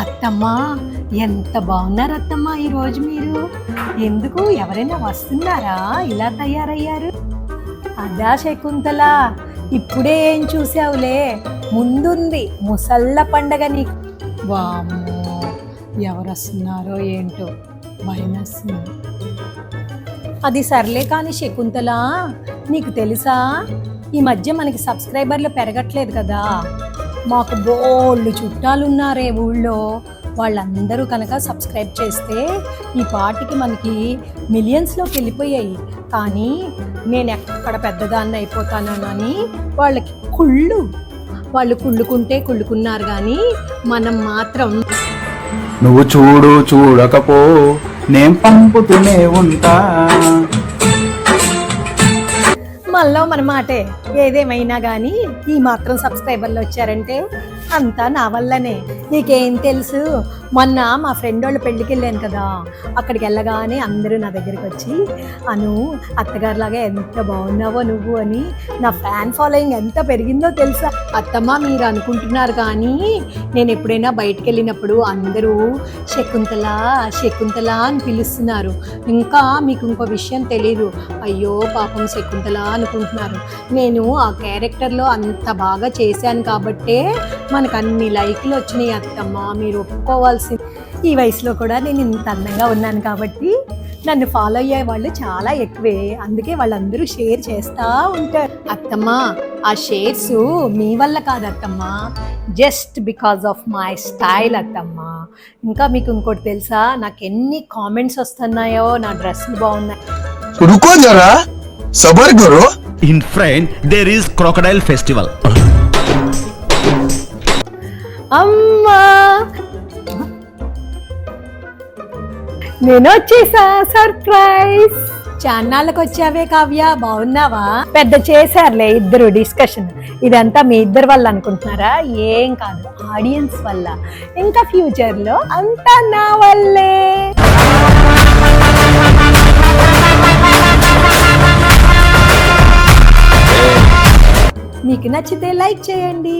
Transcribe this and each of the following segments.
అత్తమ్మా, ఎంత బాగున్నారు అత్తమ్మా ఈరోజు మీరు. ఎందుకు ఎవరైనా వస్తున్నారా ఇలా తయారయ్యారు? అదా శకుంతల, ఇప్పుడే ఏం చూసావులే, ముందుంది ముసళ్ళ పండగ నీకు. వామ్మో, ఎవరు వస్తున్నారో ఏంటో భయమేస్తుంది. అది సర్లే కానీ శకుంతల, నీకు తెలుసా ఈ మధ్య మనకి సబ్స్క్రైబర్లు పెరగట్లేదు కదా. మాకు బోల్డ్ చుట్టాలు ఉన్నారే ఊళ్ళో, వాళ్ళందరూ కనుక సబ్స్క్రైబ్ చేస్తే ఈ పాటికి మనకి మిలియన్స్లోకి వెళ్ళిపోయాయి. కానీ నేను ఎక్కడ పెద్దదాన్ని అయిపోతానని వాళ్ళకి వాళ్ళు కుళ్ళుకుంటే కుళ్ళుకున్నారు, కానీ మనం మాత్రం నువ్వు చూడకపో నేను పంపుతూనే ఉంటా. మళ్ళీ మన మాటే. ఏదేమైనా కానీ ఈ మాత్రం సబ్స్క్రైబర్లు వచ్చారంటే అంతా నా వల్లనే. నీకేం తెలుసు, మొన్న మా ఫ్రెండ్ వాళ్ళు పెళ్ళికి వెళ్ళాను కదా, అక్కడికి వెళ్ళగానే అందరూ నా దగ్గరికి వచ్చి అను అత్తగారిలాగా ఎంత బాగున్నావో నువ్వు అని, నా ఫ్యాన్ ఫాలోయింగ్ ఎంత పెరిగిందో తెలుసా. అత్తమ్మ, మీరు అనుకుంటున్నారు కానీ నేను ఎప్పుడైనా బయటికి వెళ్ళినప్పుడు అందరూ శకుంతల శకుంతల అని పిలుస్తున్నారు. ఇంకా మీకు ఇంకో విషయం తెలీదు, అయ్యో పాపం శకుంతల అనుకుంటున్నారు. నేను ఆ క్యారెక్టర్లో అంత బాగా చేశాను కాబట్టే మనకు అన్ని లైక్లు వచ్చినాయి అత్తమ్మ, మీరు ఒప్పుకోవాల్సింది. ఈ వయసులో కూడా నేను ఇంత అందంగా ఉన్నాను కాబట్టి నన్ను ఫాలో అయ్యే వాళ్ళు చాలా ఎక్కువే, అందుకే వాళ్ళందరూ షేర్ చేస్తూ ఉంటారు. అత్తమ్మ, ఆ షేర్స్ మీ వల్ల కాదు అత్తమ్మ, just because of my style అత్తమ్మ. ఇంకా మీకు ఇంకోటి తెలుసా, నాకు ఎన్ని కామెంట్స్ వస్తున్నాయో నా డ్రెస్సులు బాగున్నాయి. रुको जरा सबर करो. In France, there is crocodile festival. అమ్మా, నేను వచ్చేసా, సర్ప్రైజ్. చాన్నాళ్ళకి వచ్చావే కావ్య, బాగున్నావా? పెద్ద చేశారులే ఇద్దరు డిస్కషన్. ఇదంతా మీ ఇద్దరు వల్ల అనుకుంటున్నారా? ఏం కాదు, ఆడియన్స్ వల్ల. ఇంకా ఫ్యూచర్లో అంతా నా వల్లే. మీకు నచ్చితే లైక్ చేయండి,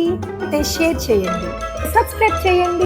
షేర్ చేయండి, సబ్స్క్రైబ్ చేయండి.